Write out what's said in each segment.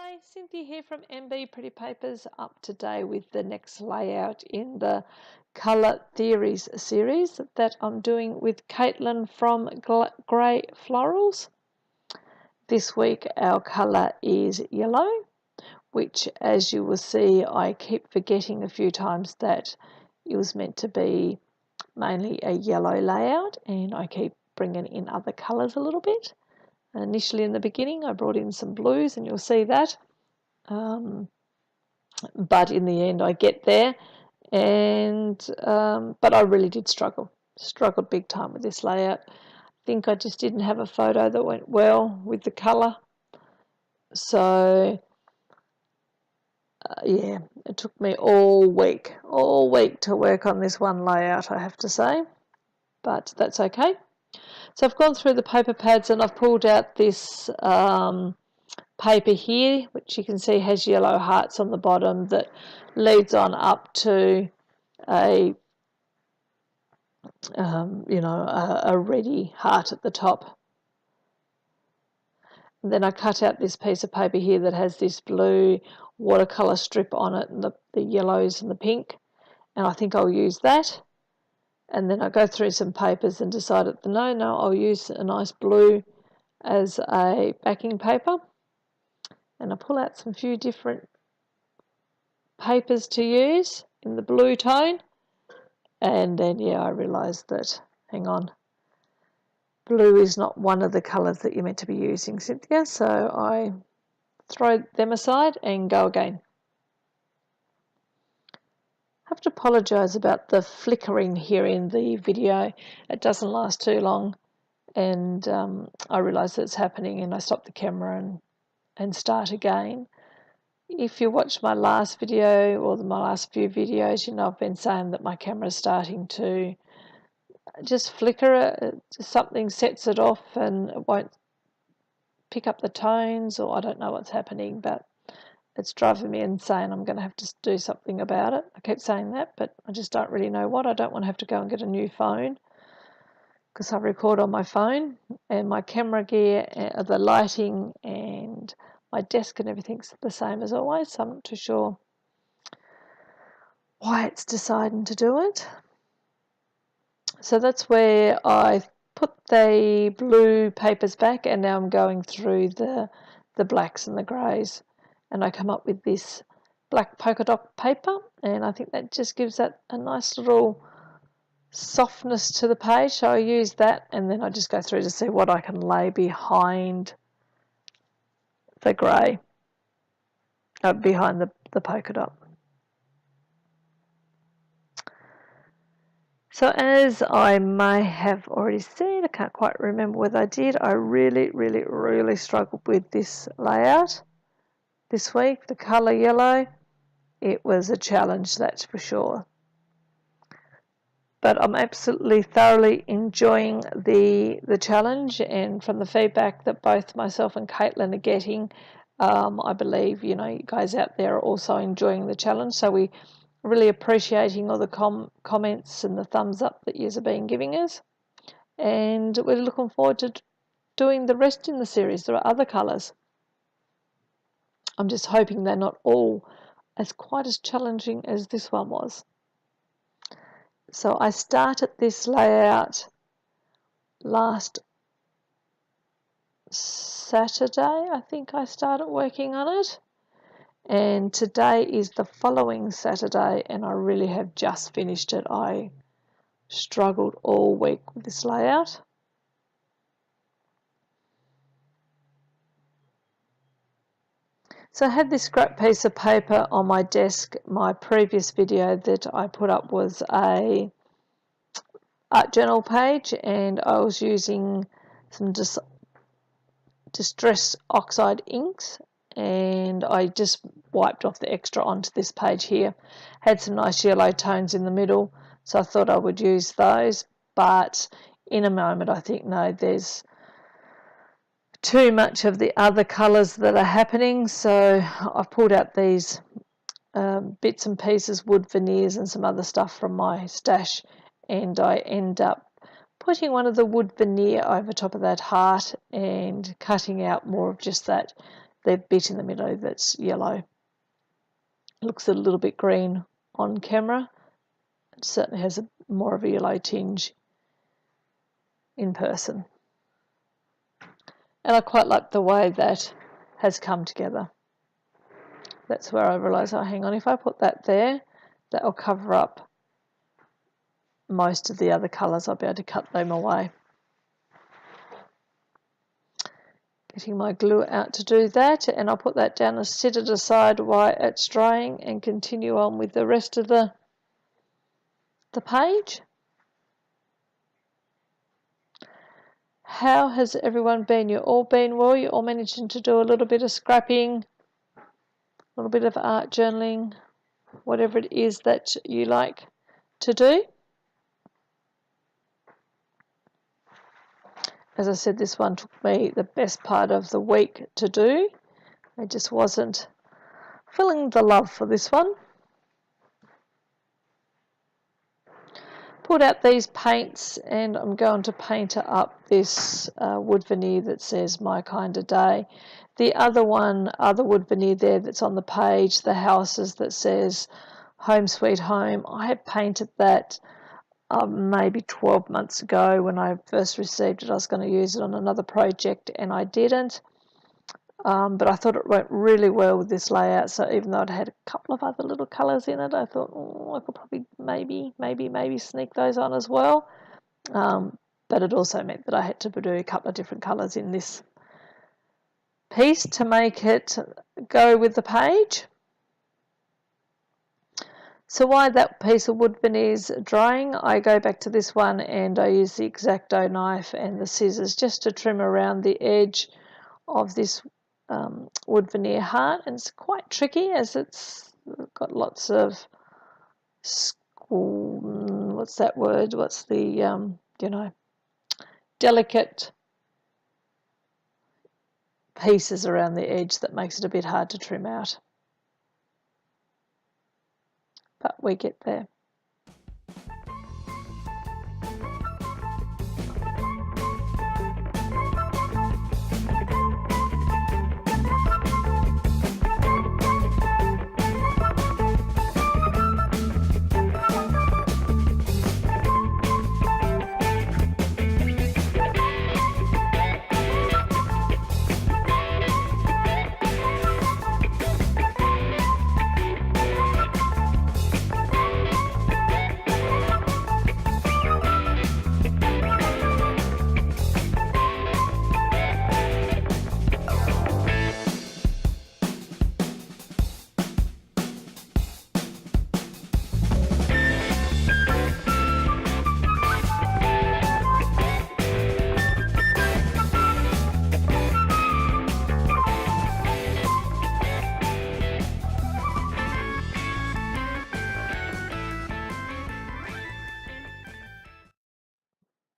Hi, Cynthia here from MB Pretty Papers, up today with the next layout in the Colour Theories series that I'm doing with Caitlin from Grey Florals. This week our colour is yellow, which, as you will see, I keep forgetting a few times that it was meant to be mainly a yellow layout, and I keep bringing in other colours a little bit. Initially in the beginning I brought in some blues, and you'll see that, but in the end I get there, and but I really did struggled big time with this layout. I think I just didn't have a photo that went well with the colour, so yeah, it took me all week to work on this one layout, I have to say, but that's okay. So I've gone through the paper pads and I've pulled out this paper here, which you can see has yellow hearts on the bottom that leads on up to a a reddy heart at the top. And then I cut out this piece of paper here that has this blue watercolor strip on it, and the yellows and the pink, and I think I'll use that. And then I go through some papers and decided no, I'll use a nice blue as a backing paper, and I pull out some few different papers to use in the blue tone, and then I realised that, hang on, blue is not one of the colours that you're meant to be using, Cynthia, so I throw them aside and go again. I have to apologise about the flickering here in the video. It doesn't last too long, and I realise that it's happening, and I stop the camera and start again. If you watch my last video or my last few videos, you know I've been saying that my camera is starting to just flicker. Something sets it off and it won't pick up the tones, or I don't know what's happening, but it's driving me insane. I'm going to have to do something about it. I keep saying that, but I just don't really know what. I don't want to have to go and get a new phone, because I record on my phone, and my camera gear, the lighting and my desk and everything's the same as always, so I'm not too sure why it's deciding to do it. So that's where I put the blue papers back, and now I'm going through the blacks and the greys, and I come up with this black polka dot paper, and I think that just gives that a nice little softness to the page, so I use that, and then I just go through to see what I can lay behind the grey, behind the polka dot. So as I may have already said, I can't quite remember whether I did, I really struggled with this layout this week. The colour yellow, it was a challenge, that's for sure. But I'm absolutely thoroughly enjoying the challenge, and from the feedback that both myself and Caitlin are getting, I believe you guys out there are also enjoying the challenge. So we really appreciating all the comments and the thumbs up that you have been giving us, and we're looking forward to doing the rest in the series. There are other colours. I'm just hoping they're not all quite as challenging as this one was. So I started this layout last Saturday, I think I started working on it, and today is the following Saturday, and I really have just finished it. I struggled all week with this layout. So I had this scrap piece of paper on my desk. My previous video that I put up was a art journal page, and I was using some distress oxide inks, and I just wiped off the extra onto this page here. Had some nice yellow tones in the middle, so I thought I would use those, but in a moment I think no, there's too much of the other colours that are happening, so I've pulled out these bits and pieces, wood veneers and some other stuff from my stash, and I end up putting one of the wood veneer over top of that heart and cutting out more of just that the bit in the middle that's yellow. It looks a little bit green on camera. It certainly has more of a yellow tinge in person. And I quite like the way that has come together. That's where I realise, oh, hang on, if I put that there, that will cover up most of the other colours. I'll be able to cut them away. Getting my glue out to do that, and I'll put that down and set it aside while it's drying and continue on with the rest of the page. How has everyone been? You've all been well? You're all managing to do a little bit of scrapping, a little bit of art journaling, whatever it is that you like to do. As I said, this one took me the best part of the week to do. I just wasn't feeling the love for this one. Pulled out these paints, and I'm going to paint up this wood veneer that says My Kind of Day. The other wood veneer there that's on the page, the houses that says Home Sweet Home, I had painted that maybe 12 months ago when I first received it. I was going to use it on another project and I didn't. But I thought it went really well with this layout, so even though it had a couple of other little colours in it, I thought, oh, I could probably maybe sneak those on as well. But it also meant that I had to do a couple of different colours in this piece to make it go with the page. So while that piece of wood veneer is drying, I go back to this one and I use the X-Acto knife and the scissors just to trim around the edge of this wood veneer heart, and it's quite tricky as it's got lots of what's that word? What's the delicate pieces around the edge that makes it a bit hard to trim out. But we get there.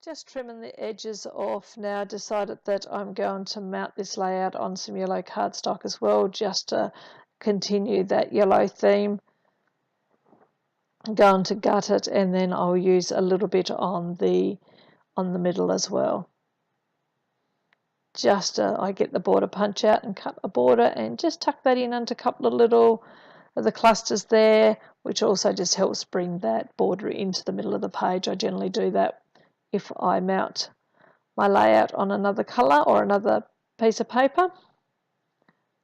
Just trimming the edges off now. Decided that I'm going to mount this layout on some yellow cardstock as well, just to continue that yellow theme. I'm going to gut it, and then I'll use a little bit on the middle as well. Just I get the border punch out and cut a border and just tuck that in under a couple of little of the clusters there, which also just helps bring that border into the middle of the page. I generally do that if I mount my layout on another colour or another piece of paper.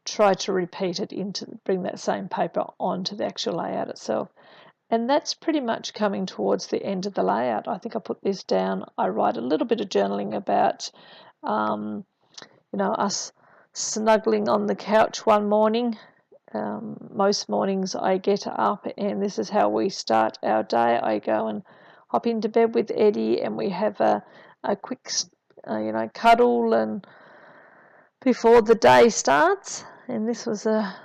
Try to repeat it bring that same paper onto the actual layout itself. And that's pretty much coming towards the end of the layout. I think I put this down. I write a little bit of journaling about us snuggling on the couch one morning. Most mornings I get up and this is how we start our day. I go and hop into bed with Eddie and we have a quick cuddle and before the day starts. And this was a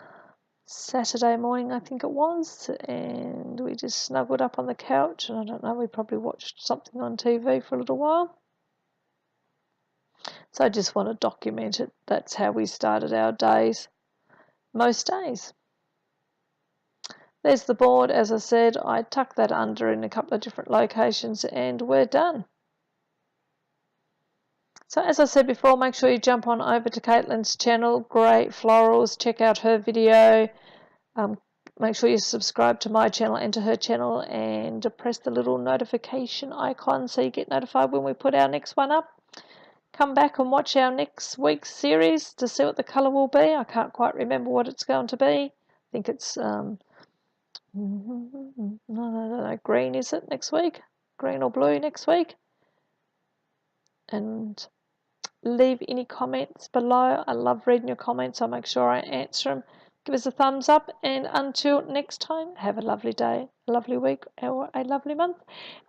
Saturday morning, I think it was, and we just snuggled up on the couch, and I don't know, we probably watched something on TV for a little while. So I just want to document it. That's how we started our days, most days. There's the board. As I said, I tuck that under in a couple of different locations and we're done. So as I said before, make sure you jump on over to Caitlin's channel, Great Florals, check out her video. Make sure you subscribe to my channel and to her channel, and press the little notification icon so you get notified when we put our next one up. Come back and watch our next week's series to see what the colour will be. I can't quite remember what it's going to be. I think it's no, green, is it, next week? Green or blue next week? And leave any comments below. I love reading your comments. I'll make sure I answer them. Give us a thumbs up, and until next time, have a lovely day, a lovely week, or a lovely month,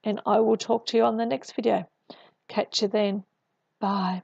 and I will talk to you on the next video. Catch you then. Bye.